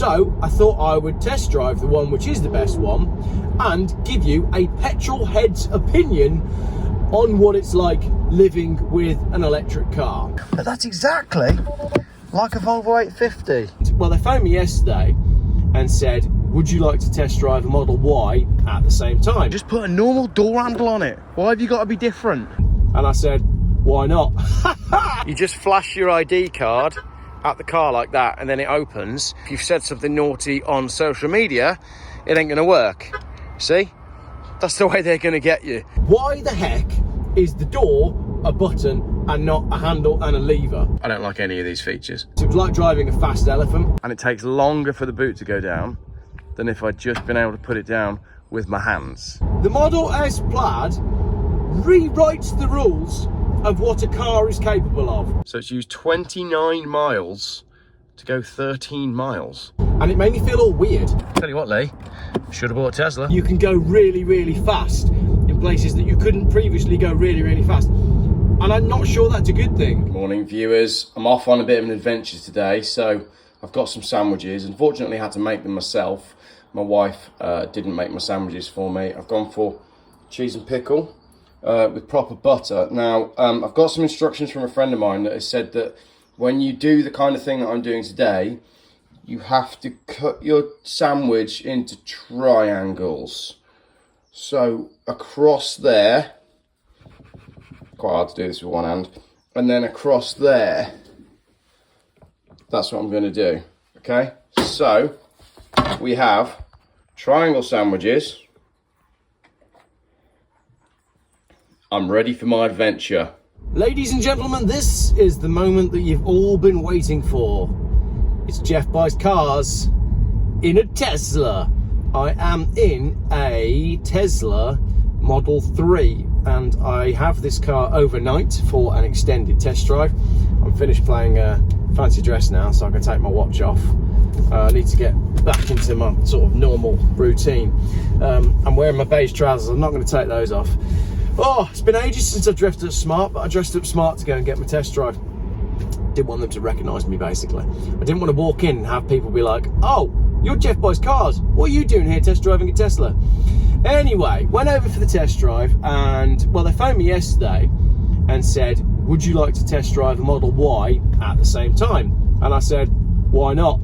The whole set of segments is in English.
So I thought I would test drive the one which is the best one and give you a Petrolhead's opinion on what it's like living with an electric car. But that's exactly like a Volvo 850. Well, they phoned me yesterday and said, would you like to test drive a Model Y at the same time? Just put a normal door handle on it. Why have you got to be different? And I said, why not? You just flash your ID card at the car like that and then it opens. If you've said something naughty on social media, it ain't gonna work. See? That's the way they're gonna get you. Why the heck is the door a button and not a handle and a lever? I don't like any of these features. So it's like driving a fast elephant. And it takes longer for the boot to go down than if I'd just been able to put it down with my hands. The Model S Plaid rewrites the rules of what a car is capable of. So it's used 29 miles to go 13 miles. And it made me feel all weird. Tell you what, Lee, should have bought a Tesla. You can go really, really fast in places that you couldn't previously go really, really fast. And I'm not sure that's a good thing. Good morning, viewers. I'm off on a bit of an adventure today, so I've got some sandwiches. Unfortunately, I had to make them myself. My wife didn't make my sandwiches for me. I've gone for cheese and pickle with proper butter. Now, I've got some instructions from a friend of mine that has said that when you do the kind of thing that I'm doing today, you have to cut your sandwich into triangles. So across there, quite hard to do this with one hand, and then across there, that's what I'm going to do. Okay, so we have triangle sandwiches. I'm ready for my adventure. Ladies and gentlemen, this is the moment that you've all been waiting for. It's Geoff buys cars in a Tesla. I am in a Tesla Model 3 and I have this car overnight for an extended test drive. I'm finished playing fancy dress now, so I can take my watch off. I need to get back into my sort of normal routine. I'm wearing my beige trousers. I'm not going to take those off. Oh, it's been ages since I've dressed up smart, but I dressed up smart to go and get my test drive. Didn't want them to recognise me, basically. I didn't want to walk in and have people be like, oh, you're Geoff buys cars. What are you doing here test driving a Tesla? Anyway, went over for the test drive and, well, they phoned me yesterday and said, would you like to test drive a Model Y at the same time? And I said, why not?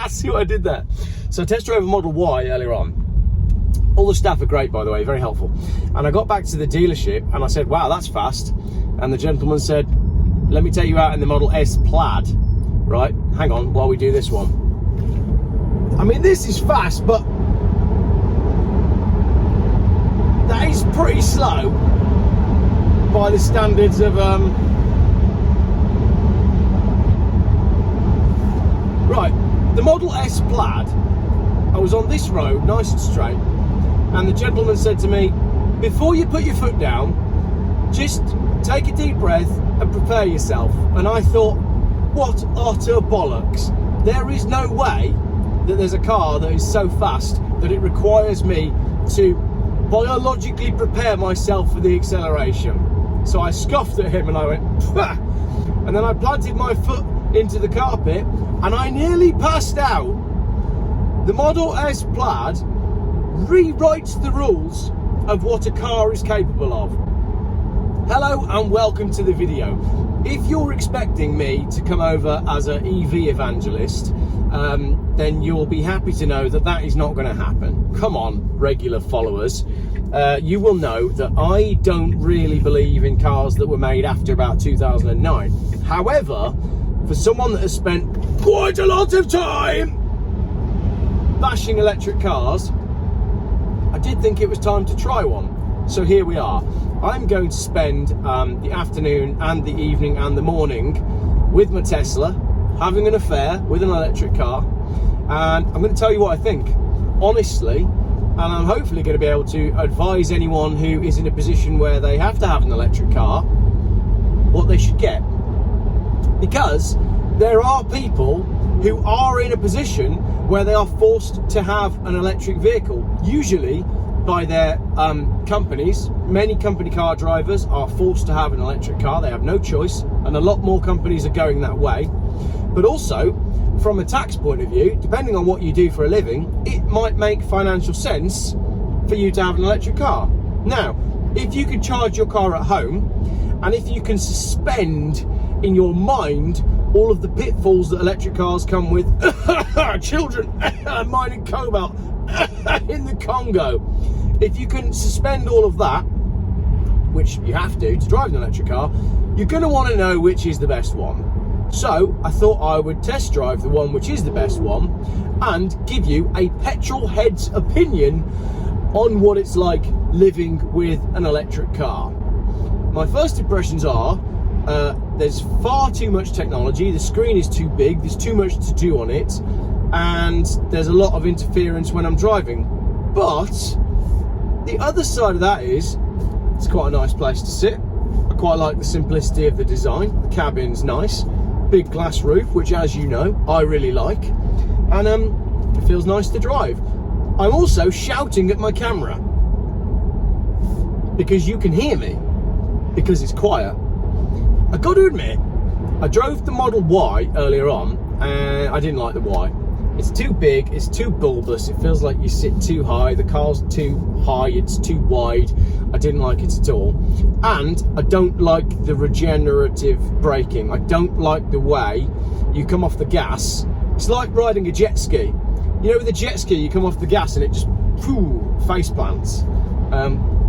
See what I did there? So I test drove a Model Y earlier on. All the staff are great, by the way, very helpful. And I got back to the dealership and I said, wow, that's fast. And the gentleman said, let me take you out in the Model S Plaid. Right, hang on while we do this one. I mean, this is fast, but that is pretty slow by the standards of right, the Model S Plaid, I was on this road nice and straight and the gentleman said to me, before you put your foot down, just take a deep breath and prepare yourself. And I thought, what utter bollocks. There is no way that there's a car that is so fast that it requires me to biologically prepare myself for the acceleration. So I scoffed at him and I went, pah! And then I planted my foot into the carpet and I nearly passed out. The Model S Plaid rewrites the rules of what a car is capable of. Hello and welcome to the video. If you're expecting me to come over as an EV evangelist, then you'll be happy to know that that is not going to happen. Come on, regular followers. You will know that I don't really believe in cars that were made after about 2009. However, for someone that has spent quite a lot of time bashing electric cars, I did think it was time to try one. So here we are. I'm going to spend the afternoon and the evening and the morning with my Tesla, having an affair with an electric car, and I'm going to tell you what I think, honestly, and I'm hopefully going to be able to advise anyone who is in a position where they have to have an electric car what they should get. Because there are people who are in a position where they are forced to have an electric vehicle, usually by their companies. Many company car drivers are forced to have an electric car. They have no choice, and a lot more companies are going that way. But also, from a tax point of view, depending on what you do for a living, it might make financial sense for you to have an electric car. Now, if you could charge your car at home, and if you can suspend in your mind all of the pitfalls that electric cars come with, children mining cobalt in the Congo, if you can suspend all of that, which you have to drive an electric car, you're going to want to know which is the best one. So I thought I would test drive the one which is the best one and give you a Petrolhead's opinion on what it's like living with an electric car. My first impressions are there's far too much technology, the screen is too big, there's too much to do on it, and there's a lot of interference when I'm driving. But the other side of that is it's quite a nice place to sit. I quite like the simplicity of the design. The cabin's nice, big glass roof, which, as you know, I really like, and it feels nice to drive. I'm also shouting at my camera because you can hear me, because it's quiet. I got to admit, I drove the Model Y earlier on and I didn't like the Y. It's too big, it's too bulbous, it feels like you sit too high, the car's too high, it's too wide. I didn't like it at all. And I don't like the regenerative braking. I don't like the way you come off the gas. It's like riding a jet ski. You know, with a jet ski, you come off the gas and it just face plants.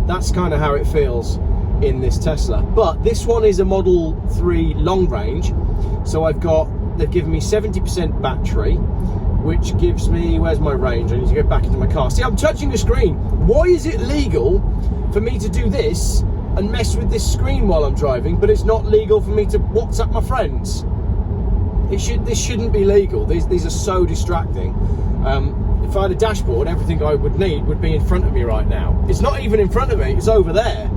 That's kind of how it feels in this Tesla. But this one is a Model 3 long range, so they've given me 70% battery, which gives me, where's my range? I need to go back into my car. See, I'm touching the screen. Why is it legal for me to do this and mess with this screen while I'm driving, but it's not legal for me to WhatsApp my friends? This shouldn't be legal. These are so distracting. If I had a dashboard, everything I would need would be in front of me right now. It's not even in front of me, it's over there.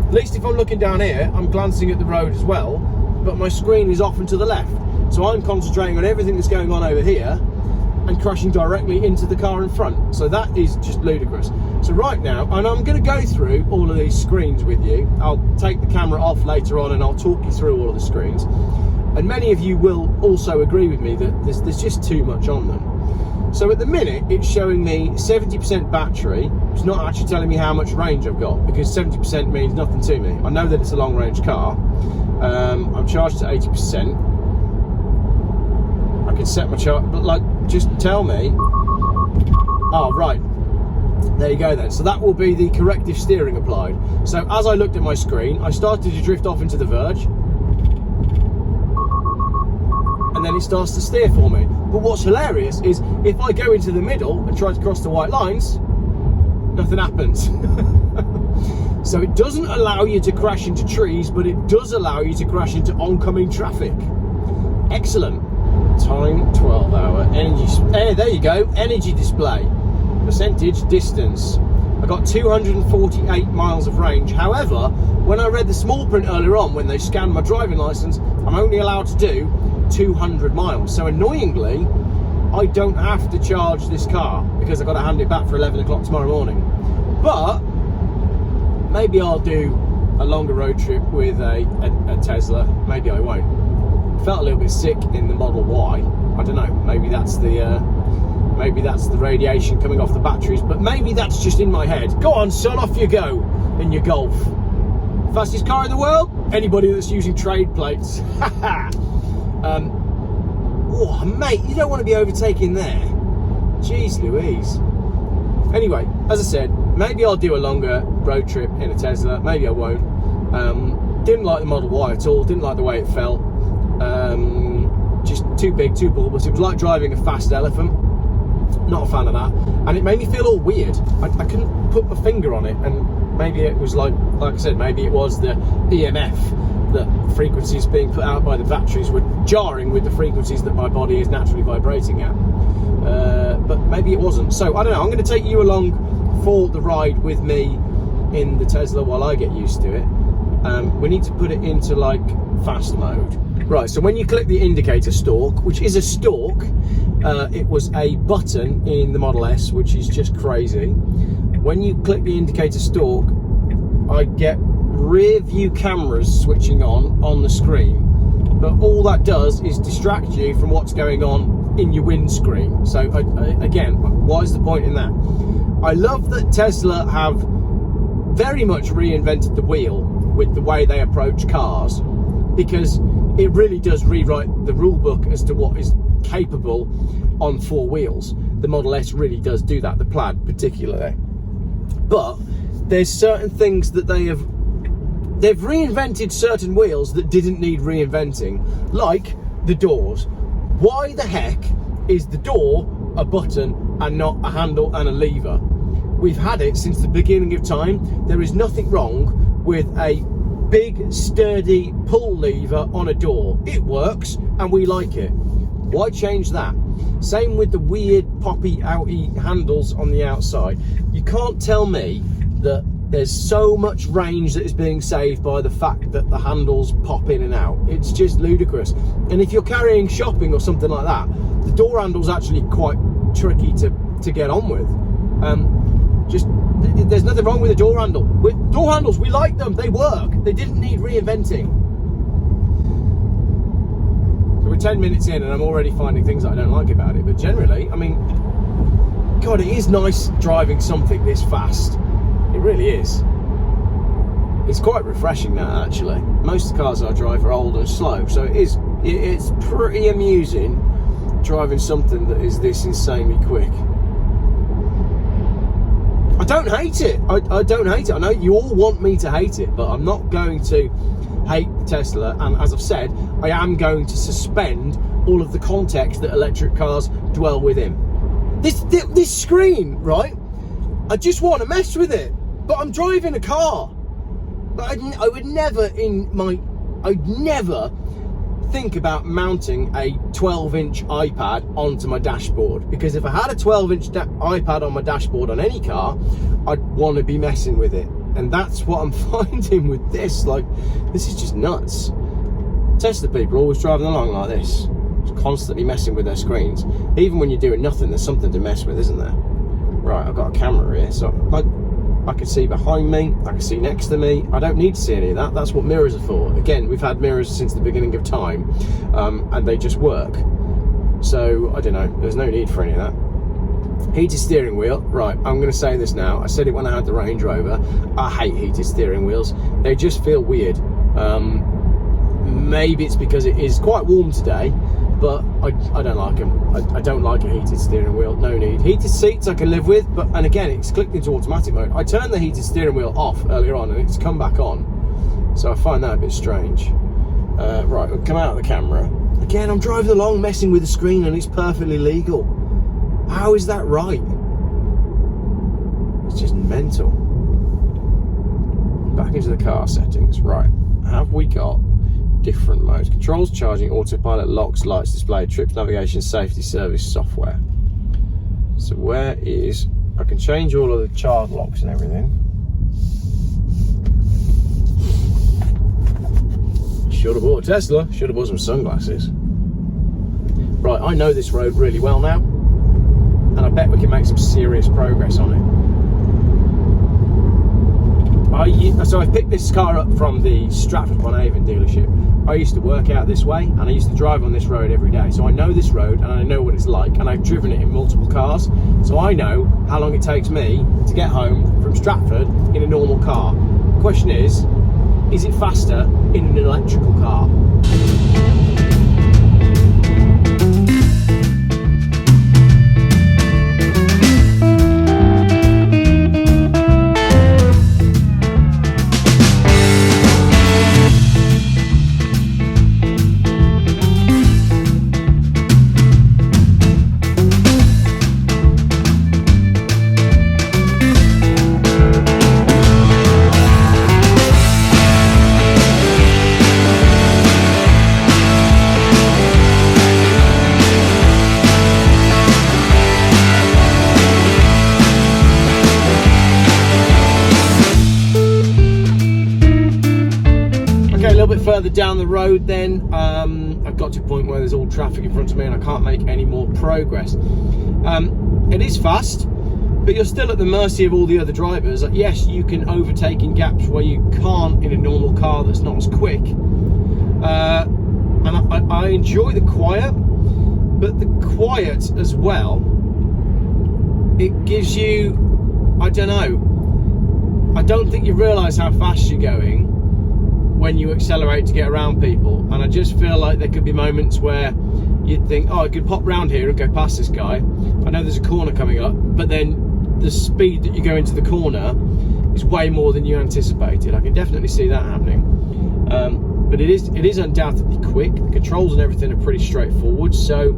At least if I'm looking down here, I'm glancing at the road as well, but my screen is off and to the left. So I'm concentrating on everything that's going on over here and crashing directly into the car in front. So that is just ludicrous. So right now, and I'm going to go through all of these screens with you. I'll take the camera off later on and I'll talk you through all of the screens. And many of you will also agree with me that there's just too much on them. So at the minute, it's showing me 70% battery. It's not actually telling me how much range I've got, because 70% means nothing to me. I know that it's a long range car. I'm charged to 80%. I can set my charge, but like, just tell me. Oh, right. There you go then. So that will be the corrective steering applied. So as I looked at my screen, I started to drift off into the verge. And then it starts to steer for me. But what's hilarious is if I go into the middle and try to cross the white lines, nothing happens. So it doesn't allow you to crash into trees, but it does allow you to crash into oncoming traffic. Excellent. Time 12 hour energy. There you go. Energy display. Percentage distance. I got 248 miles of range. However, when I read the small print earlier on, when they scanned my driving license, I'm only allowed to do 200 miles. So annoyingly, I don't have to charge this car because I've got to hand it back for 11 o'clock tomorrow morning. But maybe I'll do a longer road trip with a Tesla. Maybe I won't. Felt a little bit sick in the Model Y. I don't know. Maybe that's the radiation coming off the batteries. But maybe that's just in my head. Go on, son, off you go in your Golf. Fastest car in the world? Anybody that's using trade plates. Oh, mate, you don't want to be overtaking there. Jeez Louise. Anyway, as I said, maybe I'll do a longer road trip in a Tesla. Maybe I won't. Didn't like the Model Y at all. Didn't like the way it felt. Just too big, too bulbous. It was like driving a fast elephant. Not a fan of that. And it made me feel all weird. I couldn't put my finger on it. And maybe it was like I said, maybe it was the EMF. The frequencies being put out by the batteries were jarring with the frequencies that my body is naturally vibrating at. But maybe it wasn't. So I don't know. I'm going to take you along for the ride with me in the Tesla while I get used to it. We need to put it into like fast mode. Right, so when you click the indicator stalk, which is a stalk, it was a button in the Model S, which is just crazy. When you click the indicator stalk, I get rear view cameras switching on the screen, but all that does is distract you from what's going on in your windscreen. So again, what is the point in that? I love that Tesla have very much reinvented the wheel with the way they approach cars, because it really does rewrite the rule book as to what is capable on 4 wheels. The Model S really does do that, the Plaid particularly. But there's certain things that they've reinvented certain wheels that didn't need reinventing, like the doors. Why the heck is the door a button and not a handle and a lever? We've had it since the beginning of time. There is nothing wrong with a big sturdy pull lever on a door. It works and we like it. Why change that? Same with the weird poppy outy handles on the outside. You can't tell me that there's so much range that is being saved by the fact that the handles pop in and out. It's just ludicrous. And if you're carrying shopping or something like that, the door handle's actually quite tricky to get on with. There's nothing wrong with a door handle. With door handles, we like them, they work. They didn't need reinventing. So we're 10 minutes in and I'm already finding things that I don't like about it. But generally, I mean, God, it is nice driving something this fast. It really is. It's quite refreshing now, actually. Most of the cars I drive are old and slow, so it's pretty amusing driving something that is this insanely quick. I don't hate it. I don't hate it. I know you all want me to hate it, but I'm not going to hate Tesla. And as I've said, I am going to suspend all of the context that electric cars dwell within. This screen, right? I just want to mess with it, but I'm driving a car. But I would never I'd never think about mounting a 12-inch iPad onto my dashboard, because if I had a 12-inch iPad on my dashboard on any car, I'd want to be messing with it. And that's what I'm finding with this. Like, this is just nuts. Tesla people are always driving along like this, just constantly messing with their screens. Even when you're doing nothing, there's something to mess with, isn't there? Right, I've got a camera here, so I can see behind me, I can see next to me. I don't need to see any of that. That's what mirrors are for. Again, we've had mirrors since the beginning of time, and they just work. So, I don't know, there's no need for any of that. Heated steering wheel, right, I'm going to say this now. I said it when I had the Range Rover. I hate heated steering wheels. They just feel weird. Maybe it's because it is quite warm today, but I don't like them. I don't like a heated steering wheel, no need. Heated seats I can live with, and again, it's clicked into automatic mode. I turned the heated steering wheel off earlier on and it's come back on. So I find that a bit strange. Right, we'll come out of the camera. Again, I'm driving along messing with the screen and it's perfectly legal. How is that right? It's just mental. Back into the car settings. Right, have we got different modes? Controls, charging, autopilot, locks, lights, display, trips, navigation, safety, service, software. So where is... I can change all of the child locks and everything. Should have bought a Tesla. Should have bought some sunglasses. Right, I know this road really well now, and I bet we can make some serious progress on it. So I picked this car up from the Stratford-upon-Avon dealership. I used to work out this way and I used to drive on this road every day. So I know this road and I know what it's like, and I've driven it in multiple cars. So I know how long it takes me to get home from Stratford in a normal car. The question is it faster in an electrical car? Further down the road then, I've got to a point where there's all traffic in front of me and I can't make any more progress. It is fast, but you're still at the mercy of all the other drivers. Yes, you can overtake in gaps where you can't in a normal car that's not as quick. And I enjoy the quiet, but the quiet as well, it gives you, I don't know, I don't think you realise how fast you're going when you accelerate to get around people. And I just feel like there could be moments where you'd think, oh, I could pop round here and go past this guy, I know there's a corner coming up, but then the speed that you go into the corner is way more than you anticipated. I can definitely see that happening. But it is undoubtedly quick. The controls and everything are pretty straightforward. So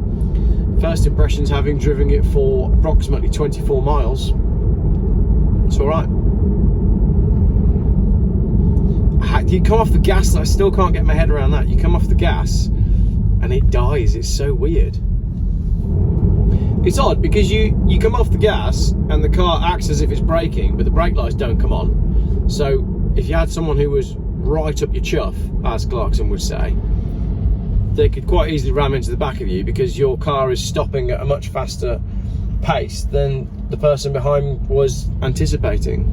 first impressions, having driven it for approximately 24 miles, it's all right. You come off the gas, I still can't get my head around that. You come off the gas and it dies. It's so weird. It's odd because you come off the gas and the car acts as if it's braking, but the brake lights don't come on. So if you had someone who was right up your chuff, as Clarkson would say, they could quite easily ram into the back of you because your car is stopping at a much faster pace than the person behind was anticipating.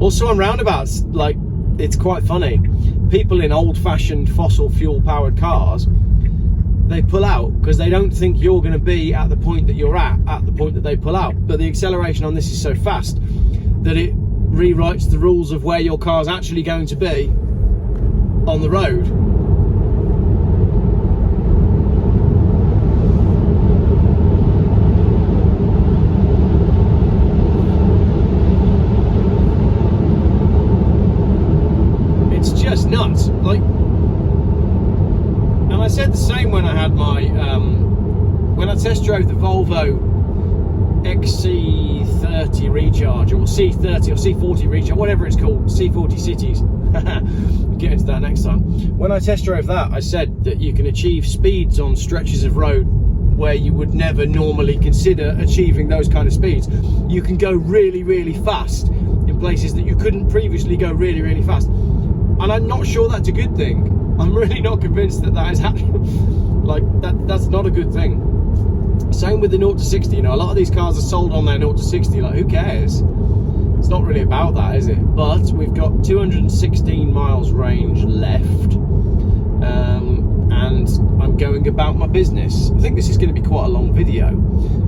Also on roundabouts, like, it's quite funny. People in old-fashioned fossil fuel-powered cars, they pull out because they don't think you're going to be at the point that you're at the point that they pull out. But the acceleration on this is so fast that it rewrites the rules of where your car's actually going to be on the road. It's just nuts. Like, and I said the same when I had my when I test drove the Volvo XC30 Recharge, or C30 or C40 Recharge, whatever it's called, C40 Cities. We'll get into that next time. When I test drove that, I said that you can achieve speeds on stretches of road where you would never normally consider achieving those kind of speeds. You can go really, really fast in places that you couldn't previously go really, really fast. And I'm not sure that's a good thing. I'm really not convinced that that is happening. Like, that's not a good thing. Same with the 0 to 60, you know, a lot of these cars are sold on their 0 to 60, like, who cares? It's not really about that, is it? But we've got 216 miles range left, and I'm going about my business. I think this is going to be quite a long video,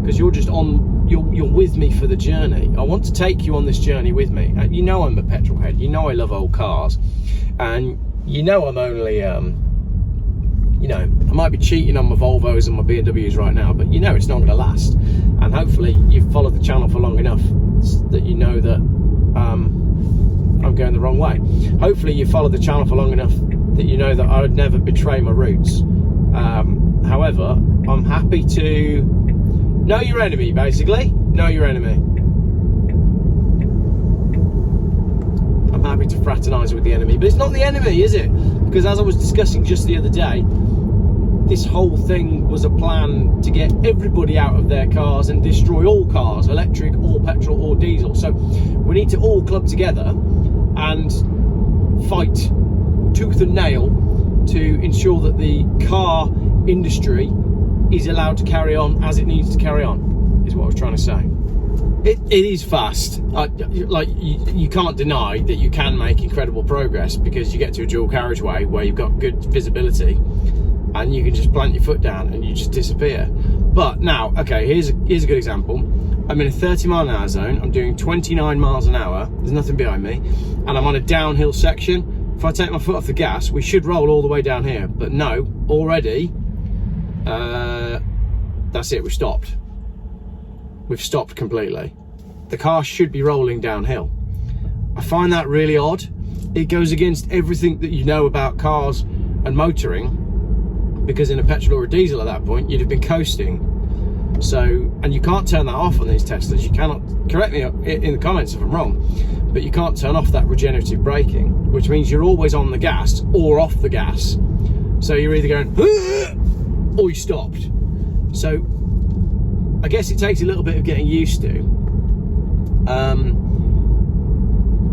because you're with me for the journey. I want to take you on this journey with me. You know I'm a petrolhead, you know I love old cars, and you know I'm only, you know, I might be cheating on my Volvos and my BMWs right now, but you know it's not going to last. And hopefully you've followed the channel for long enough that you know that I'm going the wrong way. Hopefully you followed the channel for long enough that you know that I would never betray my roots. However, I'm happy to know your enemy, basically. Know your enemy. I'm happy to fraternise with the enemy, but it's not the enemy, is it? Because as I was discussing just the other day, this whole thing was a plan to get everybody out of their cars and destroy all cars, electric or petrol or diesel. So we need to all club together and fight tooth and nail to ensure that the car industry is allowed to carry on as it needs to carry on, is what I was trying to say. It is fast. Like, you can't deny that you can make incredible progress, because you get to a dual carriageway where you've got good visibility and you can just plant your foot down and you just disappear. But now, okay, here's a good example. I'm in a 30-mile-an-hour zone. I'm doing 29 miles an hour. There's nothing behind me, and I'm on a downhill section. If I take my foot off the gas, we should roll all the way down here. But no, already, that's it. We've stopped. We've stopped completely. The car should be rolling downhill. I find that really odd. It goes against everything that you know about cars and motoring, because in a petrol or a diesel at that point, you'd have been coasting. So, and you can't turn that off on these Teslas. You cannot, correct me in the comments if I'm wrong, but you can't turn off that regenerative braking, which means you're always on the gas or off the gas. So you're either going, or you stopped. So I guess it takes a little bit of getting used to.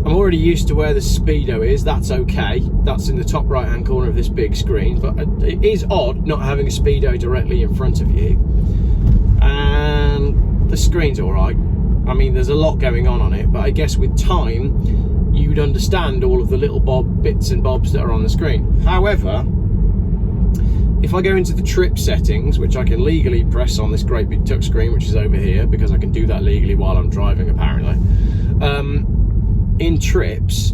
I'm already used to where the speedo is. That's okay. That's in the top right hand corner of this big screen, but it is odd not having a speedo directly in front of you. And the screen's all right. I mean, there's a lot going on it, but I guess with time you'd understand all of the little bits and bobs that are on the screen. However, if I go into the trip settings, which I can legally press on this great big touchscreen, which is over here, because I can do that legally while I'm driving apparently, in trips,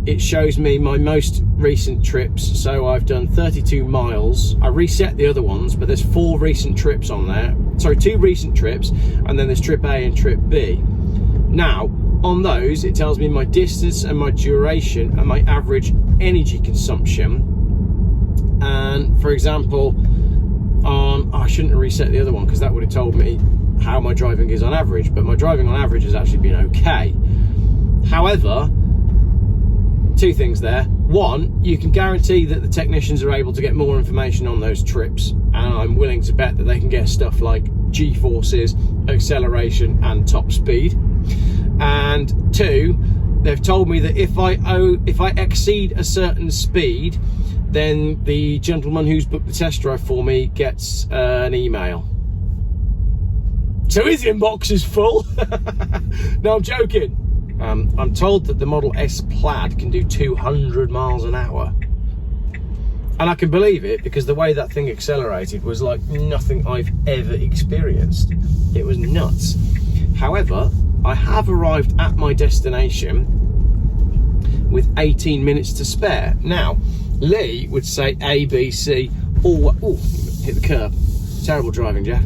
it shows me my most recent trips. So I've done 32 miles. I reset the other ones, but there's 4 recent trips on there. Sorry, 2 recent trips, and then there's trip A and trip B. Now, on those, it tells me my distance and my duration and my average energy consumption. And for example, I shouldn't have reset the other one because that would have told me how my driving is on average, but my driving on average has actually been okay. However, 2 things there. One, you can guarantee that the technicians are able to get more information on those trips, and I'm willing to bet that they can get stuff like G-forces, acceleration and top speed. And 2, they've told me that if I exceed a certain speed, then the gentleman who's booked the test drive for me gets an email. So his inbox is full. No, I'm joking. I'm told that the Model S Plaid can do 200 miles an hour. And I can believe it, because the way that thing accelerated was like nothing I've ever experienced. It was nuts. However, I have arrived at my destination with 18 minutes to spare. Now, Lee would say A, B, C, or... Oh, hit the curb. Terrible driving, Geoff.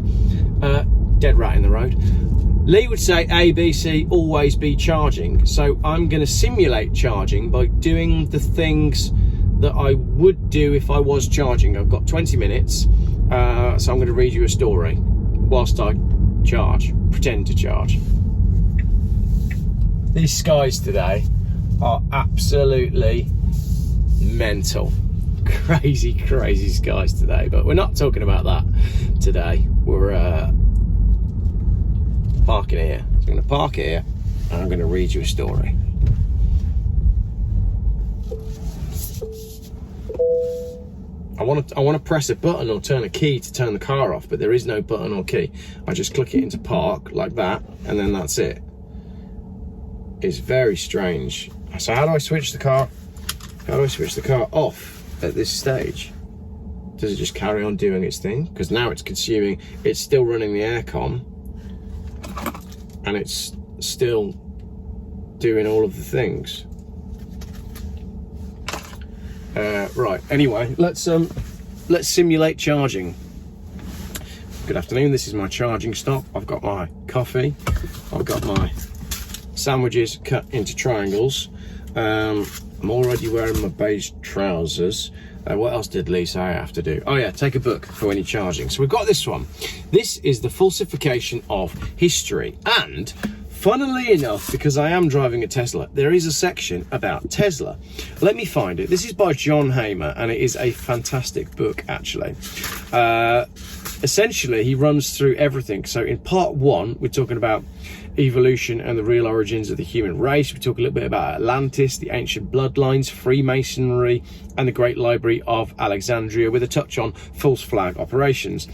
Dead rat in the road. Lee would say A, B, C, always be charging. So I'm going to simulate charging by doing the things that I would do if I was charging. I've got 20 minutes, so I'm going to read you a story whilst I pretend to charge. These skies today are absolutely mental. Crazy, crazy skies today, but we're not talking about that today. We're parking here. So I'm going to park here and I'm going to read you a story. I want to press a button or turn a key to turn the car off, but there is no button or key. I just click it into park like that, and then that's it. It's very strange. So how do I switch the car? How do I switch the car off at this stage? Does it just carry on doing its thing? Because now it's consuming, it's still running the aircon, and it's still doing all of the things. Right, anyway, let's simulate charging. Good afternoon, this is my charging stop. I've got my coffee, I've got my sandwiches cut into triangles. I'm already wearing my beige trousers. What else did Lee say I have to do? Oh yeah, take a book for when you're charging. So we've got this one. This is the falsification of history. And funnily enough, because I am driving a Tesla, there is a section about Tesla. Let me find it. This is by John Hamer, and it is a fantastic book, actually. Essentially, he runs through everything. So in part 1, we're talking about evolution and the real origins of the human race. We talk a little bit about Atlantis, the ancient bloodlines, Freemasonry, and the Great Library of Alexandria, with a touch on false flag operations.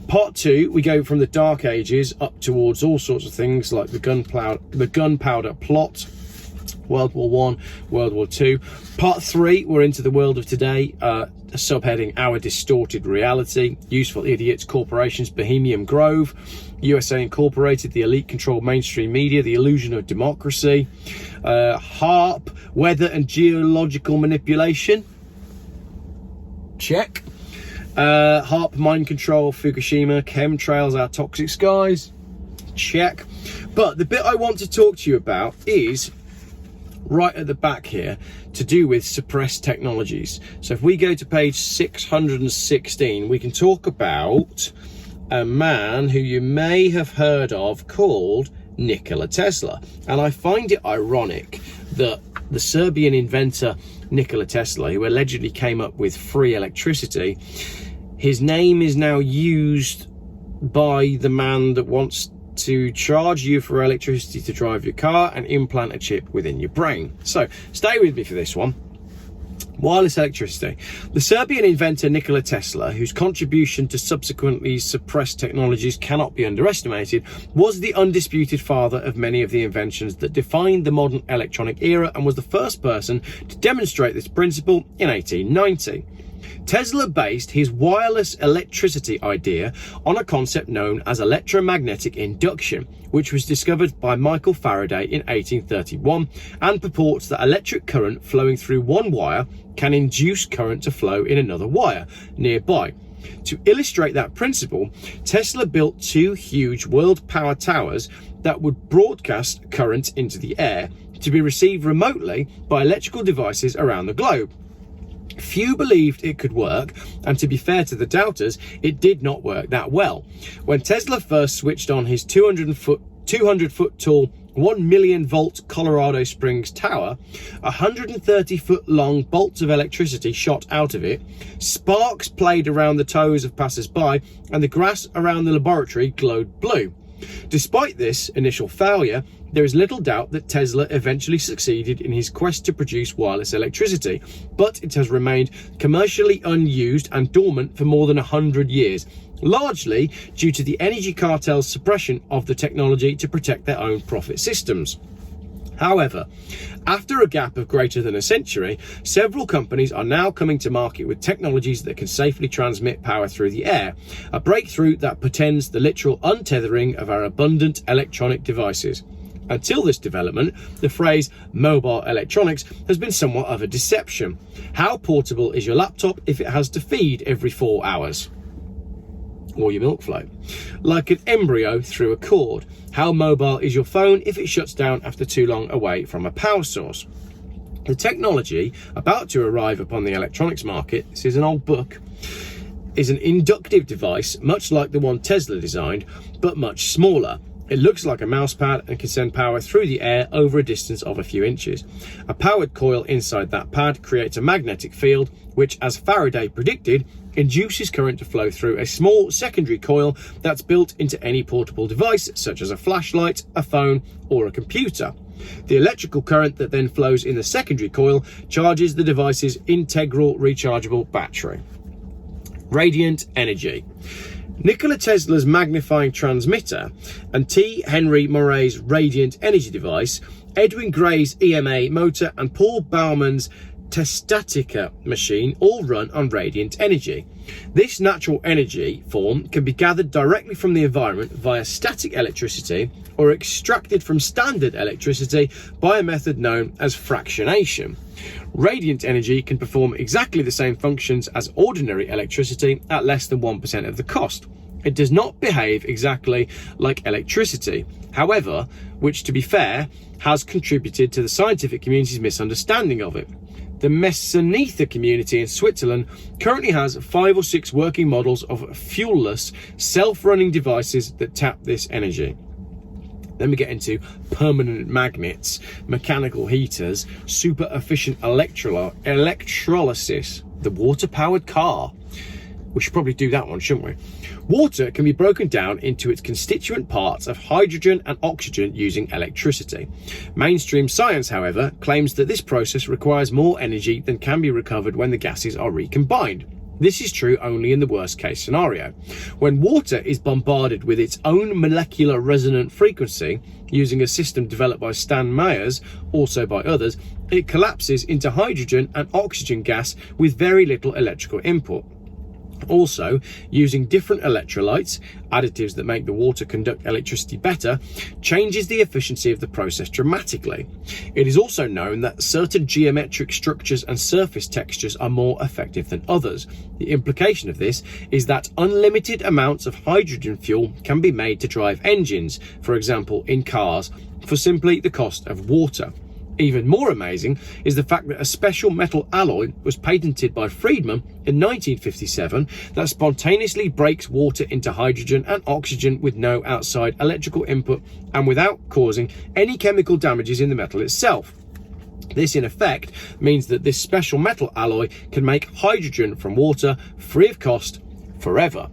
Part 2, we go from the Dark Ages up towards all sorts of things like the gunpowder plot, World War I, World War II. Part 3, we're into the world of today, subheading Our Distorted Reality, Useful Idiots, Corporations, Bohemian Grove, USA Incorporated, the elite controlled mainstream media, the illusion of democracy, HARP, weather and geological manipulation, check, HARP, mind control, Fukushima, chemtrails, our toxic skies, check. But the bit I want to talk to you about is right at the back here, to do with suppressed technologies. So if we go to page 616, we can talk about a man who you may have heard of called Nikola Tesla. And I find it ironic that the Serbian inventor Nikola Tesla, who allegedly came up with free electricity, his name is now used by the man that wants to charge you for electricity to drive your car and implant a chip within your brain. So stay with me for this one. Wireless electricity. The Serbian inventor Nikola Tesla, whose contribution to subsequently suppressed technologies cannot be underestimated, was the undisputed father of many of the inventions that defined the modern electronic era, and was the first person to demonstrate this principle in 1890. Tesla based his wireless electricity idea on a concept known as electromagnetic induction, which was discovered by Michael Faraday in 1831 and purports that electric current flowing through one wire can induce current to flow in another wire nearby. To illustrate that principle, Tesla built two huge world power towers that would broadcast current into the air to be received remotely by electrical devices around the globe. Few believed it could work, and to be fair to the doubters, it did not work that well. When Tesla first switched on his 200 foot tall 1 million volt Colorado Springs tower, 130 foot long bolts of electricity shot out of it, sparks played around the toes of passers-by, and the grass around the laboratory glowed blue. Despite this initial failure, there is little doubt that Tesla eventually succeeded in his quest to produce wireless electricity, but it has remained commercially unused and dormant for more than 100 years, largely due to the energy cartel's suppression of the technology to protect their own profit systems. However, after a gap of greater than a century, several companies are now coming to market with technologies that can safely transmit power through the air, a breakthrough that portends the literal untethering of our abundant electronic devices. Until this development, the phrase mobile electronics has been somewhat of a deception. How portable is your laptop if it has to feed every 4 hours? Or your milk float? Like an embryo through a cord. How mobile is your phone if it shuts down after too long away from a power source? The technology about to arrive upon the electronics market, this is an old book, is an inductive device much like the one Tesla designed, but much smaller. It looks like a mouse pad and can send power through the air over a distance of a few inches. A powered coil inside that pad creates a magnetic field, which, as Faraday predicted, induces current to flow through a small secondary coil that's built into any portable device, such as a flashlight, a phone, or a computer. The electrical current that then flows in the secondary coil charges the device's integral rechargeable battery. Radiant energy. Nikola Tesla's magnifying transmitter and T. Henry Moray's radiant energy device, Edwin Gray's EMA motor and Paul Bauman's Testatica machine all run on radiant energy. This natural energy form can be gathered directly from the environment via static electricity or extracted from standard electricity by a method known as fractionation. Radiant energy can perform exactly the same functions as ordinary electricity at less than 1% of the cost. It does not behave exactly like electricity, however, which, to be fair, has contributed to the scientific community's misunderstanding of it. The Messenether community in Switzerland currently has 5 or 6 working models of fuel-less, self-running devices that tap this energy. Then we get into permanent magnets, mechanical heaters, super efficient electrolysis, the water-powered car. We should probably do that one, shouldn't we? Water can be broken down into its constituent parts of hydrogen and oxygen using electricity. Mainstream science, however, claims that this process requires more energy than can be recovered when the gases are recombined. This is true only in the worst case scenario. When water is bombarded with its own molecular resonant frequency, using a system developed by Stan Myers, also by others, it collapses into hydrogen and oxygen gas with very little electrical input. Also, using different electrolytes, additives that make the water conduct electricity better, changes the efficiency of the process dramatically. It is also known that certain geometric structures and surface textures are more effective than others. The implication of this is that unlimited amounts of hydrogen fuel can be made to drive engines, for example in cars, for simply the cost of water. Even more amazing is the fact that a special metal alloy was patented by Friedman in 1957 that spontaneously breaks water into hydrogen and oxygen with no outside electrical input and without causing any chemical damages in the metal itself. This, in effect, means that this special metal alloy can make hydrogen from water free of cost forever.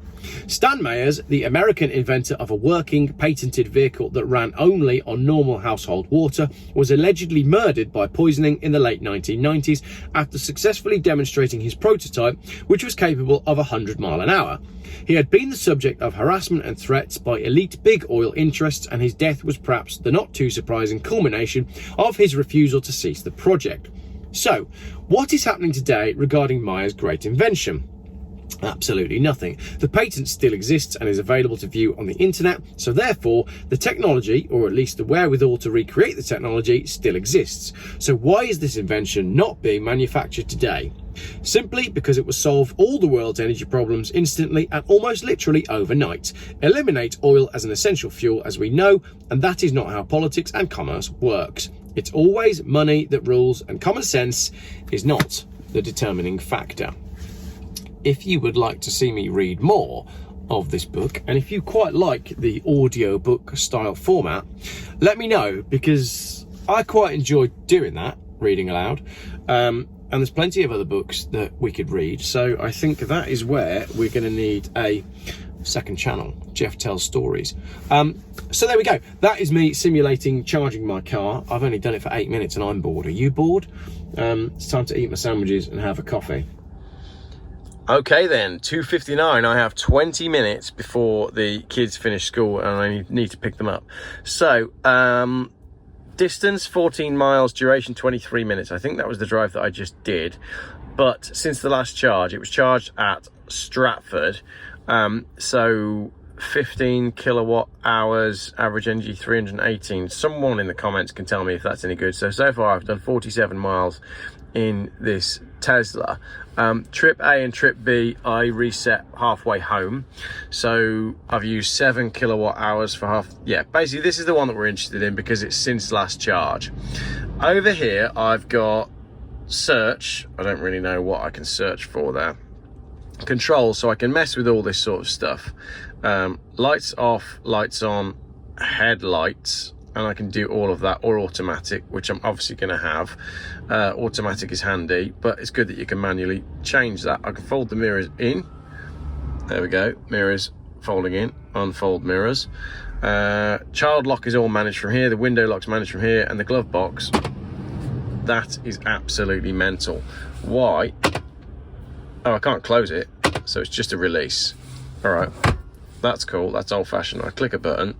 Stan Myers, the American inventor of a working patented vehicle that ran only on normal household water, was allegedly murdered by poisoning in the late 1990s after successfully demonstrating his prototype, which was capable of 100 miles an hour. He had been the subject of harassment and threats by elite big oil interests, and his death was perhaps the not too surprising culmination of his refusal to cease the project. So, what is happening today regarding Meyer's great invention? Absolutely nothing. The patent still exists and is available to view on the internet, so therefore the technology, or at least the wherewithal to recreate the technology, still exists. So why is this invention not being manufactured today? Simply because it will solve all the world's energy problems instantly and almost literally overnight. Eliminate oil as an essential fuel, as we know, and that is not how politics and commerce works. It's always money that rules, and common sense is not the determining factor. If you would like to see me read more of this book, and if you quite like the audio book style format, let me know, because I quite enjoy doing that, reading aloud. And there's plenty of other books that we could read. So I think that is where we're going to need a second channel, Geoff Tells Stories. So there we go. That is me simulating charging my car. I've only done it for 8 minutes and I'm bored. Are you bored? It's time to eat my sandwiches and have a coffee. Okay then, 2:59. I have 20 minutes before the kids finish school and I need to pick them up. So, distance 14 miles, duration 23 minutes. I think that was the drive that I just did. But since the last charge, it was charged at Stratford. So 15 kilowatt hours, average energy 318. Someone in the comments can tell me if that's any good. So far I've done 47 miles in this Tesla. Trip A and trip B, I reset halfway home. So I've used 7 kilowatt hours for half. Yeah, basically this is the one that we're interested in because it's since last charge. Over here, I've got search. I don't really know what I can search for there. Control, so I can mess with all this sort of stuff. Lights off, lights on, headlights, and I can do all of that, or automatic, which I'm obviously going to have. Automatic is handy, but it's good that you can manually change that. I can fold the mirrors in. There we go, mirrors folding in, unfold mirrors. Child lock is all managed from here, the window lock's managed from here, and the glove box, that is absolutely mental. Why? Oh, I can't close it, so it's just a release. All right, that's cool, that's old-fashioned. I click a button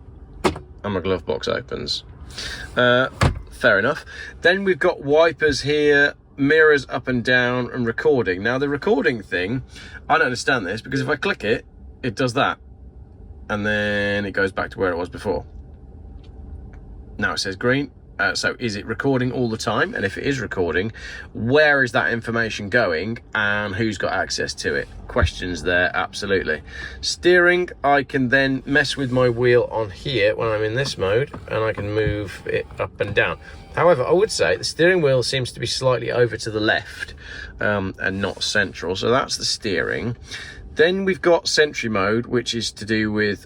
and my glove box opens. Fair enough. Then we've got wipers here, mirrors up and down, and recording. Now the recording thing, I don't understand this, because if I click it, it does that. And then it goes back to where it was before. Now it says green. So is it recording all the time? And if it is recording, where is that information going and who's got access to it? Questions there, absolutely. Steering, I can then mess with my wheel on here when I'm in this mode, and I can move it up and down. However, I would say the steering wheel seems to be slightly over to the left and not central, so that's the steering. Then we've got Sentry mode, which is to do with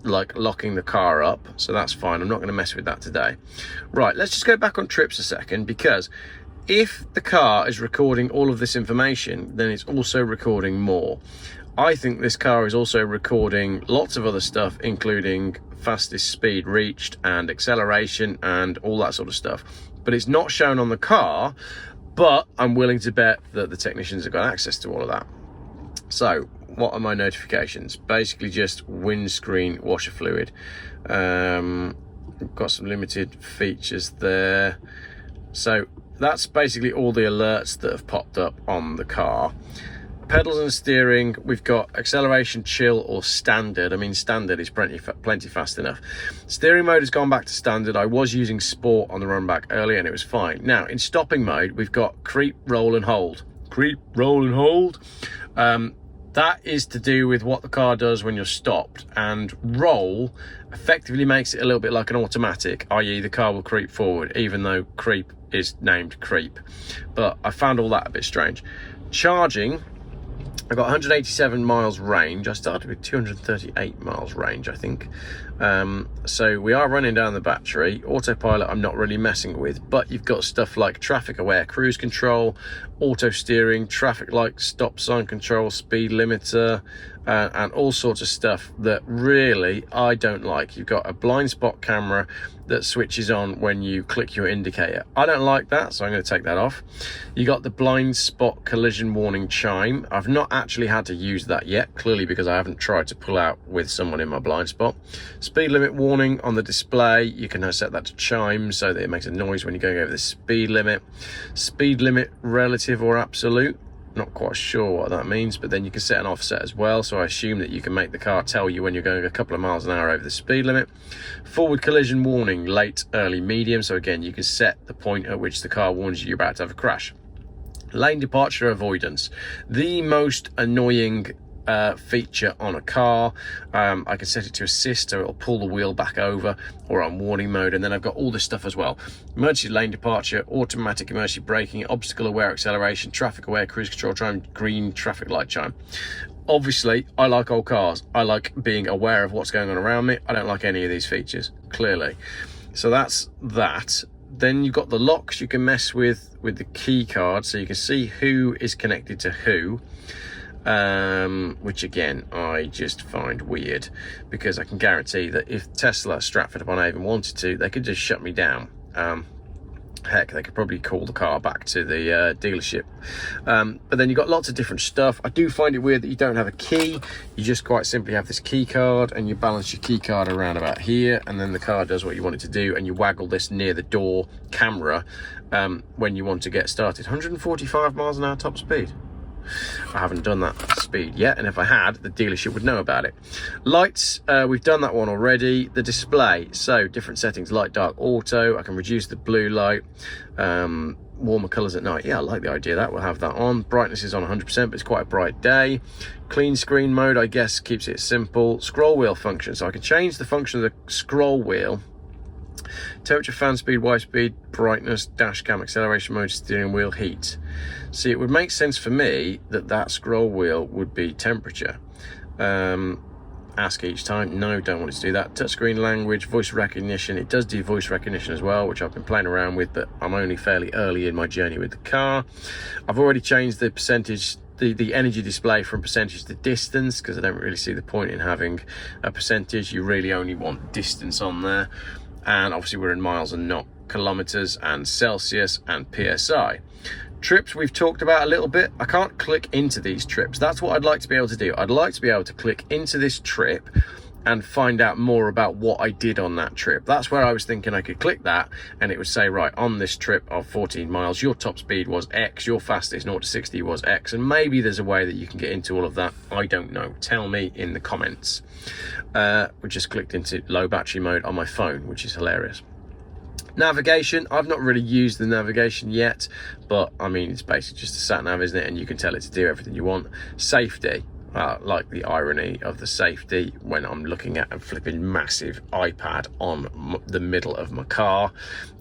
like locking the car up, so that's fine. I'm not going to mess with that today. Right, let's just go back on trips a second, because if the car is recording all of this information, then it's also recording more. I think this car is also recording lots of other stuff, including fastest speed reached and acceleration and all that sort of stuff, but it's not shown on the car. But I'm willing to bet that the technicians have got access to all of that. So what are my notifications? Basically just windscreen washer fluid. We've got some limited features there. So that's basically all the alerts that have popped up on the car. Pedals and steering, we've got acceleration, chill, or standard. I mean, standard is plenty fast enough. Steering mode has gone back to standard. I was using sport on the run back earlier and it was fine. Now in stopping mode, we've got creep, roll, and hold. Creep, roll, and hold. That is to do with what the car does when you're stopped, and roll effectively makes it a little bit like an automatic, i.e. the car will creep forward, even though creep is named creep. But I found all that a bit strange. Charging, I've got 187 miles range. I started with 238 miles range, I think. So we are running down the battery. Autopilot I'm not really messing with, but you've got stuff like traffic aware cruise control, auto steering, traffic light stop sign control, speed limiter, and all sorts of stuff that really I don't like. You've got a blind spot camera that switches on when you click your indicator. I don't like that, so I'm going to take that off. You got the blind spot collision warning chime. I've not not actually had to use that yet, clearly because I haven't tried to pull out with someone in my blind spot. Speed limit warning on the display, you can set that to chime so that it makes a noise when you're going over the speed limit. Speed limit relative or absolute, not quite sure what that means, but then you can set an offset as well, so I assume that you can make the car tell you when you're going a couple of miles an hour over the speed limit. Forward collision warning, late, early, medium, so again you can set the point at which the car warns you you're about to have a crash. Lane departure avoidance, the most annoying feature on a car. I can set it to assist, so it'll pull the wheel back over, or on warning mode, and then I've got all this stuff as well. Emergency lane departure, automatic emergency braking, obstacle aware acceleration, traffic aware cruise control chime, green traffic light chime. Obviously, I like old cars. I like being aware of what's going on around me. I don't like any of these features, clearly. So that's that. Then you've got the locks you can mess with the key card, so you can see who is connected to who. Which again I just find weird, because I can guarantee that if Tesla, Stratford-upon-Avon wanted to, they could just shut me down. Heck, they could probably call the car back to the dealership. But then you've got lots of different stuff. I do find it weird that you don't have a key. You just quite simply have this key card, and you balance your key card around about here, and then the car does what you want it to do, and you waggle this near the door camera when you want to get started. 145 miles an hour top speed. I haven't done that speed yet, and if I had, the dealership would know about it. Lights, we've done that one already. The display, so different settings, light, dark, auto. I can reduce the blue light, warmer colours at night. Yeah, I like the idea of that. We'll have that on. Brightness is on 100%, but it's quite a bright day. Clean screen mode, I guess, keeps it simple. Scroll wheel function, so I can change the function of the scroll wheel. Temperature, fan speed, wipe speed, brightness, dash cam, acceleration mode, steering wheel, heat. See, it would make sense for me that scroll wheel would be temperature. Ask each time. No, don't want it to do that. Touchscreen language, voice recognition. It does do voice recognition as well, which I've been playing around with, but I'm only fairly early in my journey with the car. I've already changed the percentage, the energy display from percentage to distance, because I don't really see the point in having a percentage. You really only want distance on there. And obviously we're in miles and not kilometers, and Celsius and PSI. Trips we've talked about a little bit. I can't click into these trips. That's what I'd like to be able to do. I'd like to be able to click into this trip and find out more about what I did on that trip. That's where I was thinking I could click that and it would say, right, on this trip of 14 miles, your top speed was X, your fastest 0 to 60 was X, and maybe there's a way that you can get into all of that. I don't know. Tell me in the comments. We just clicked into low battery mode on my phone, which is hilarious. Navigation, I've not really used the navigation yet, but I mean, it's basically just a sat nav, isn't it? And you can tell it to do everything you want. Safety, like the irony of the safety when I'm looking at a flipping massive iPad on the middle of my car.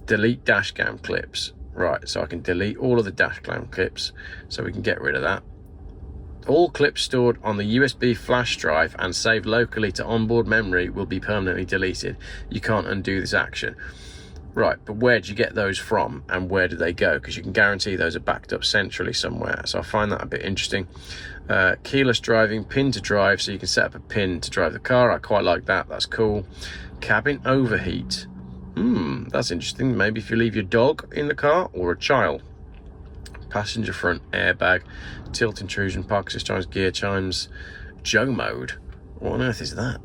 Delete dash cam clips. Right, so I can delete all of the dash cam clips, so we can get rid of that. All clips stored on the USB flash drive and saved locally to onboard memory will be permanently deleted. You can't undo this action. Right, but where do you get those from, and where do they go? Because you can guarantee those are backed up centrally somewhere. So I find that a bit interesting. Keyless driving, pin to drive, so you can set up a pin to drive the car. I quite like that, that's cool. Cabin overheat. That's interesting. Maybe if you leave your dog in the car or a child. Passenger front airbag, tilt intrusion, park assist chimes, gear chimes, Joe mode. What on earth is that?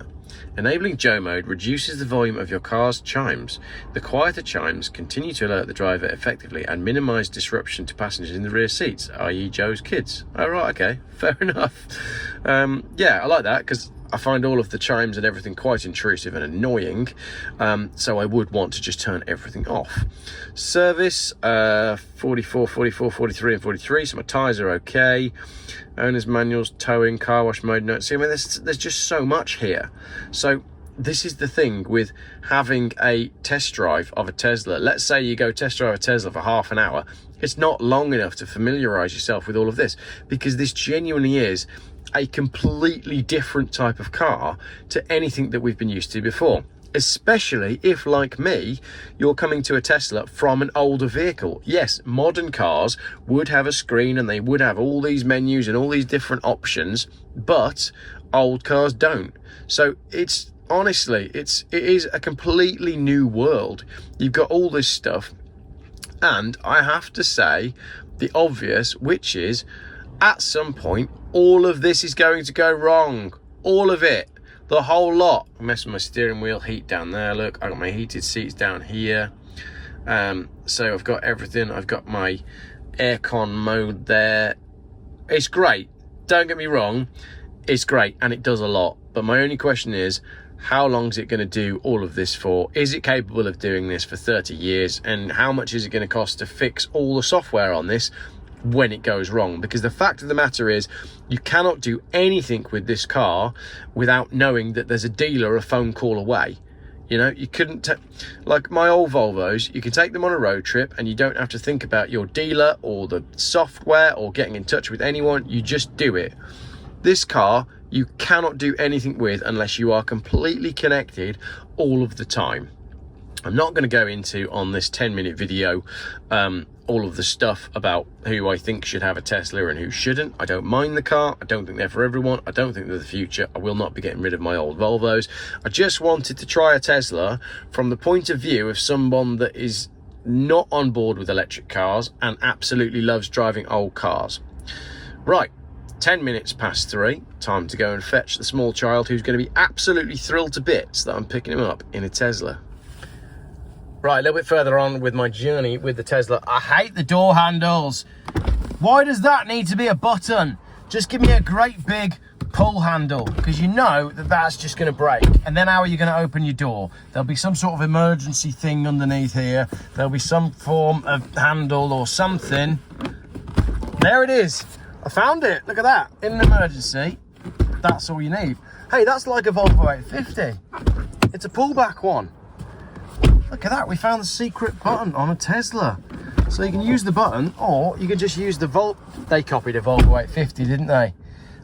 Enabling Joe mode reduces the volume of your car's chimes. The quieter chimes continue to alert the driver effectively and minimize disruption to passengers in the rear seats, i.e. Joe's kids. Oh, right, okay, fair enough. Yeah, I like that, because I find all of the chimes and everything quite intrusive and annoying, so I would want to just turn everything off. Service, 44, 44, 43 and 43, so my tyres are okay. Owner's manuals, towing, car wash mode, no. See, I mean, there's just so much here. So this is the thing with having a test drive of a Tesla. Let's say you go test drive a Tesla for half an hour. It's not long enough to familiarize yourself with all of this, because this genuinely is a completely different type of car to anything that we've been used to before, especially if, like me, you're coming to a Tesla from an older vehicle. Yes, modern cars would have a screen and they would have all these menus and all these different options, but old cars don't. So it's honestly, it is a completely new world. You've got all this stuff, and I have to say the obvious, which is, at some point, all of this is going to go wrong. All of it. The whole lot. I'm messing with my steering wheel, heat down there. Look, I've got my heated seats down here. So I've got everything. I've got my aircon mode there. It's great. Don't get me wrong. It's great and it does a lot. But my only question is, how long is it going to do all of this for? Is it capable of doing this for 30 years? And how much is it going to cost to fix all the software on this when it goes wrong? Because the fact of the matter is, you cannot do anything with this car without knowing that there's a dealer a phone call away. You know, you couldn't, like my old Volvos, you can take them on a road trip and you don't have to think about your dealer or the software or getting in touch with anyone. You just do it. This car, you cannot do anything with unless you are completely connected all of the time. I'm not going to go into, on this 10-minute video, all of the stuff about who I think should have a Tesla and who shouldn't. I don't mind the car. I don't think they're for everyone. I don't think they're the future. I will not be getting rid of my old Volvos. I just wanted to try a Tesla from the point of view of someone that is not on board with electric cars and absolutely loves driving old cars. Right. 10 minutes past 3, time to go and fetch the small child who's going to be absolutely thrilled to bits that I'm picking him up in a Tesla. Right, a little bit further on with my journey with the Tesla. I hate the door handles. Why does that need to be a button? Just give me a great big pull handle, because you know that that's just going to break. And then how are you going to open your door? There'll be some sort of emergency thing underneath here. There'll be some form of handle or something. There it is. I found it. Look at that. In an emergency, that's all you need. Hey, that's like a Volvo 850. It's a pullback one. Look at that. We found the secret button on a Tesla. So you can use the button, or you can just use the They copied a Volvo 850, didn't they?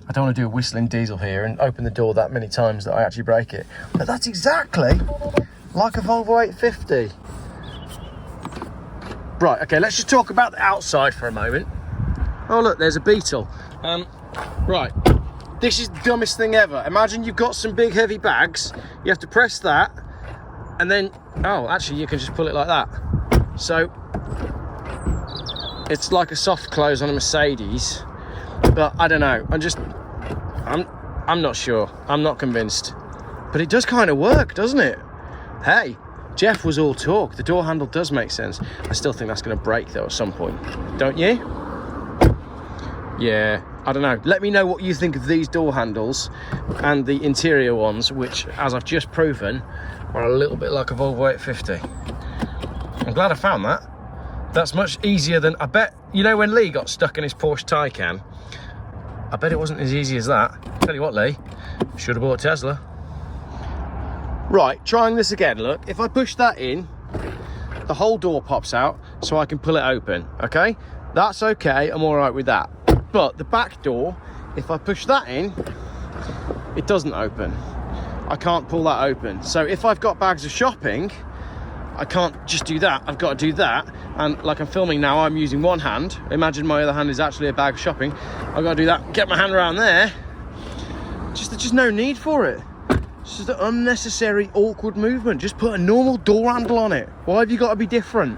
I don't want to do a whistling diesel here and open the door that many times that I actually break it. But that's exactly like a Volvo 850. Right, okay, let's just talk about the outside for a moment. Oh look, there's a Beetle. Right, this is the dumbest thing ever. Imagine you've got some big heavy bags, you have to press that, and then, oh, actually you can just pull it like that. So, it's like a soft close on a Mercedes, but I don't know, I'm not sure, I'm not convinced. But it does kind of work, doesn't it? Hey, Geoff was all talk, the door handle does make sense. I still think that's going to break though at some point, don't you? Yeah, I don't know. Let me know what you think of these door handles and the interior ones, which, as I've just proven, are a little bit like a Volvo 850. I'm glad I found that. That's much easier than, I bet, you know when Lee got stuck in his Porsche Taycan? I bet it wasn't as easy as that. Tell you what, Lee, should have bought a Tesla. Right, trying this again, look. If I push that in, the whole door pops out so I can pull it open, okay? That's okay, I'm all right with that. But the back door, if I push that in, it doesn't open. I can't pull that open. So if I've got bags of shopping, I can't just do that. I've got to do that. And like I'm filming now, I'm using one hand. Imagine my other hand is actually a bag of shopping. I've got to do that, get my hand around there. There's just no need for it. It's just an unnecessary, awkward movement. Just put a normal door handle on it. Why have you got to be different?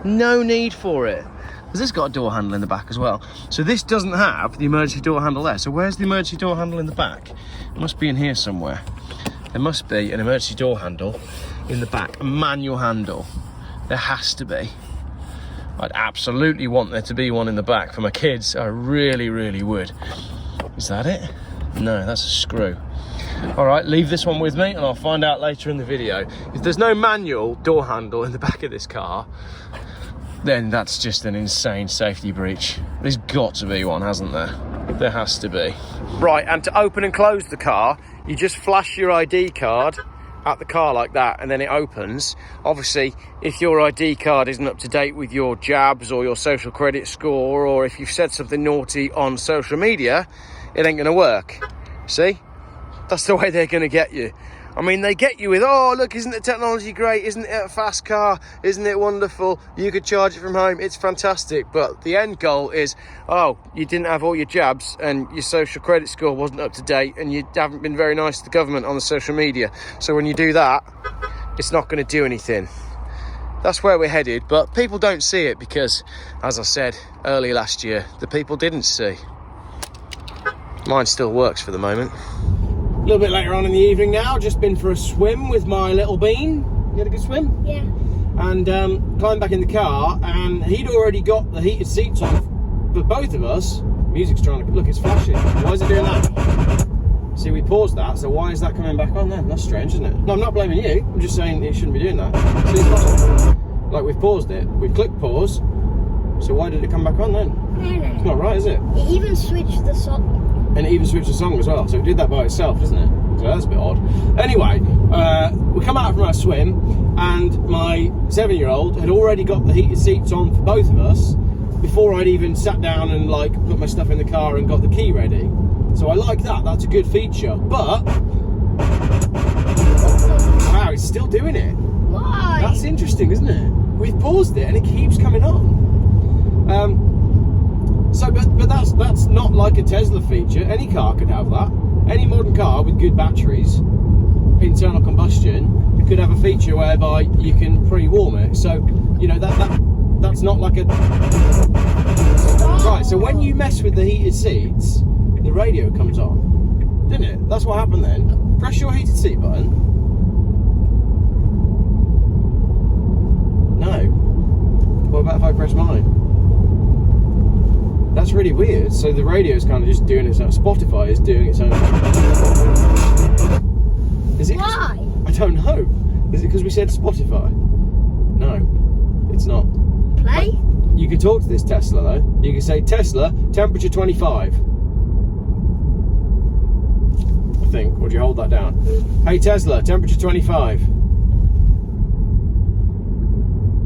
No need for it. Because this got a door handle in the back as well. So this doesn't have the emergency door handle there. So where's the emergency door handle in the back? It must be in here somewhere. There must be an emergency door handle in the back, a manual handle. There has to be. I'd absolutely want there to be one in the back for my kids. I really, really would. Is that it? No, that's a screw. All right, leave this one with me and I'll find out later in the video. If there's no manual door handle in the back of this car, then that's just an insane safety breach. There's got to be one, hasn't there? There has to be. Right, and to open and close the car, you just flash your ID card at the car like that and then it opens. Obviously, if your ID card isn't up to date with your jabs or your social credit score, or if you've said something naughty on social media, it ain't gonna work. See? That's the way they're gonna get you. I mean, they get you with, oh, look, isn't the technology great? Isn't it a fast car? Isn't it wonderful? You could charge it from home. It's fantastic. But the end goal is, oh, you didn't have all your jabs and your social credit score wasn't up to date and you haven't been very nice to the government on the social media. So when you do that, it's not going to do anything. That's where we're headed. But people don't see it because, as I said earlier last year, the people didn't see. Mine still works for the moment. A little bit later on in the evening now, just been for a swim with my little bean. You had a good swim? Yeah. And climbed back in the car, and he'd already got the heated seats on for both of us. Music's trying to, look, it's flashing. Why is it doing that? See, we paused that, so why is that coming back on then? That's strange, isn't it? No, I'm not blaming you. I'm just saying it shouldn't be doing that. See, it's flashing. Like, we've paused it. We've clicked pause. So why did it come back on then? No. It's not right, is it? It even switched the song. And it even switched the song as well. So it did that by itself, doesn't it? So that's a bit odd. Anyway, we come out from our swim, and my 7-year-old had already got the heated seats on for both of us before I'd even sat down and like put my stuff in the car and got the key ready. So I like that. That's a good feature. But wow, it's still doing it. Why? That's interesting, isn't it? We've paused it and it keeps coming on. But that's not like a Tesla feature. Any car could have that. Any modern car with good batteries, internal combustion, could have a feature whereby you can pre-warm it. So, you know, that's not like a... Right, so when you mess with the heated seats, the radio comes on, didn't it? That's what happened then. Press your heated seat button. No. What about if I press mine? That's really weird. So the radio is kind of just doing its own. Spotify is doing its own. Is it? Why? I don't know. Is it because we said Spotify? No, it's not. Play? You can talk to this Tesla though. You can say, Tesla, temperature 25. I think. Would you hold that down? Hey Tesla, temperature 25.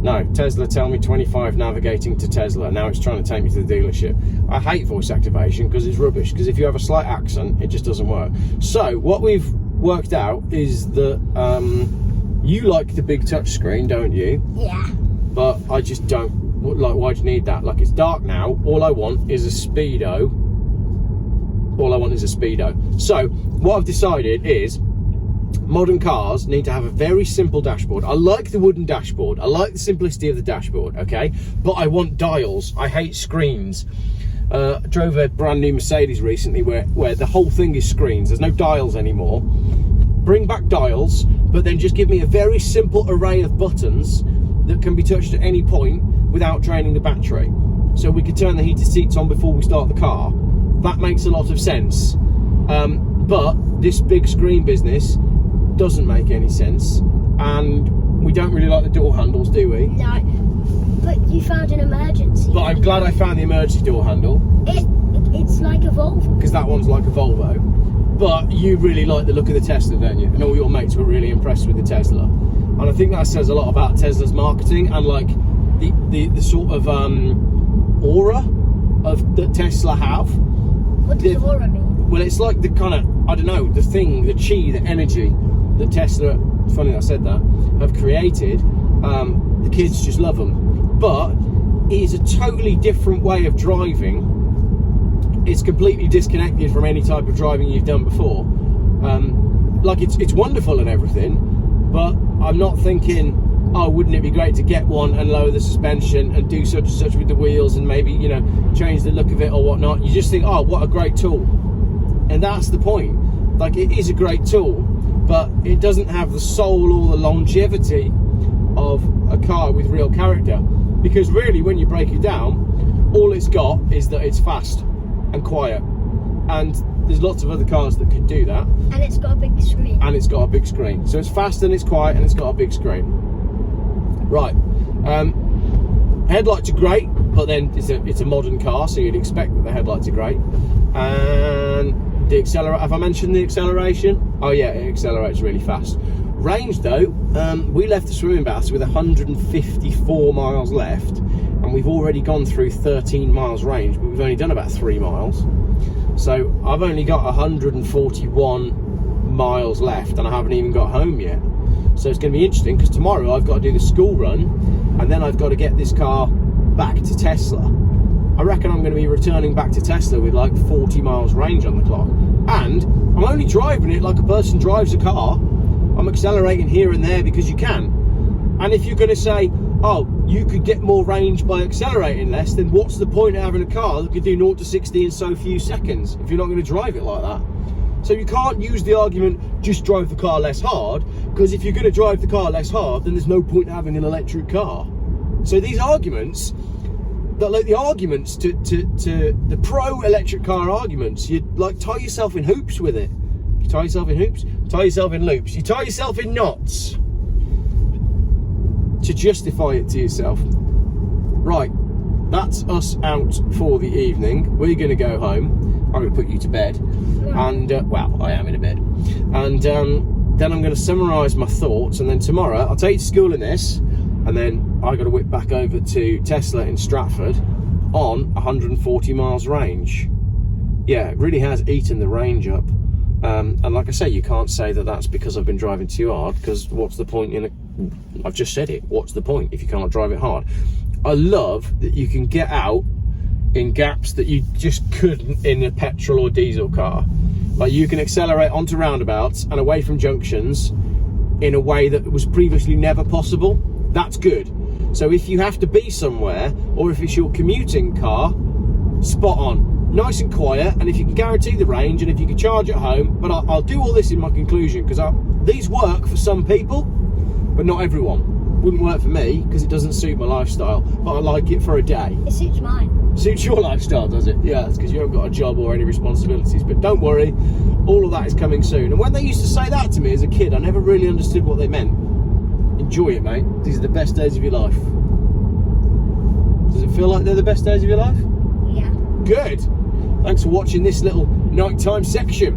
No, Tesla, tell me 25, navigating to Tesla. Now it's trying to take me to the dealership. I hate voice activation because it's rubbish. Because if you have a slight accent, it just doesn't work. So what we've worked out is that you like the big touch screen, don't you? Yeah. But I just don't. Like, why do you need that? Like, it's dark now. All I want is a speedo. So what I've decided is, modern cars need to have a very simple dashboard. I like the wooden dashboard. I like the simplicity of the dashboard, okay? But I want dials. I hate screens. I drove a brand new Mercedes recently where the whole thing is screens. There's no dials anymore. Bring back dials, but then just give me a very simple array of buttons that can be touched at any point without draining the battery. So we could turn the heated seats on before we start the car. That makes a lot of sense. But this big screen business doesn't make any sense, and we don't really like the door handles, do we? No, but you found an emergency. But I'm glad I found the emergency door handle. It's like a Volvo. Because that one's like a Volvo. But you really like the look of the Tesla, don't you? And all your mates were really impressed with the Tesla. And I think that says a lot about Tesla's marketing and like the sort of aura of that Tesla have. What does aura mean? Well, it's like the kind of, I don't know, the thing, the chi, the energy that Tesla, funny that I said that, have created. The kids just love them. But it is a totally different way of driving. It's completely disconnected from any type of driving you've done before. Like, it's wonderful and everything, but I'm not thinking, oh, wouldn't it be great to get one and lower the suspension and do such and such with the wheels and maybe, you know, change the look of it or whatnot. You just think, oh, what a great tool. And that's the point. Like, it is a great tool, but it doesn't have the soul or the longevity of a car with real character. Because really, when you break it down, all it's got is that it's fast and quiet. And there's lots of other cars that could do that. And it's got a big screen. And it's got a big screen. So it's fast and it's quiet and it's got a big screen. Right. Headlights are great, but then it's a modern car, so you'd expect that the headlights are great. And the accelerator, have I mentioned the acceleration? Oh yeah, it accelerates really fast. Range though, we left the swimming baths with 154 miles left, and we've already gone through 13 miles range, but we've only done about 3 miles. So I've only got 141 miles left, and I haven't even got home yet. So it's going to be interesting, because tomorrow I've got to do the school run, and then I've got to get this car back to Tesla. I reckon I'm going to be returning back to Tesla with like 40 miles range on the clock. And I'm only driving it like a person drives a car. I'm accelerating here and there because you can. And if you're going to say, oh, you could get more range by accelerating less, then what's the point of having a car that could do 0 to 60 in so few seconds if you're not going to drive it like that? So you can't use the argument, just drive the car less hard, because if you're going to drive the car less hard, then there's no point having an electric car. So these arguments, like the arguments to the pro-electric car arguments, you like tie yourself in hoops with it. You tie yourself in hoops, tie yourself in loops, you tie yourself in knots to justify it to yourself. Right, that's us out for the evening. We're going to go home. I'm going to put you to bed, and well, I am in a bed, and then I'm going to summarise my thoughts, and then tomorrow I'll take you to school in this, and then I got to whip back over to Tesla in Stratford on 140 miles range. Yeah, it really has eaten the range up, and like I say, you can't say that that's because I've been driving too hard, because what's the point in it? I've just said it. What's the point if you can't drive it hard? I love that you can get out in gaps that you just couldn't in a petrol or diesel car. Like, you can accelerate onto roundabouts and away from junctions in a way that was previously never possible. That's good. So if you have to be somewhere, or if it's your commuting car, spot on, nice and quiet, and if you can guarantee the range, and if you can charge at home. But I'll do all this in my conclusion, because these work for some people, but not everyone. Wouldn't work for me because it doesn't suit my lifestyle, but I like it for a day. It suits mine. Suits your lifestyle, does it? Yeah, it's because you haven't got a job or any responsibilities. But don't worry, all of that is coming soon. And when they used to say that to me as a kid, I never really understood what they meant. Enjoy it, mate. These are the best days of your life. Does it feel like they're the best days of your life? Yeah. Good. Thanks for watching this little nighttime section.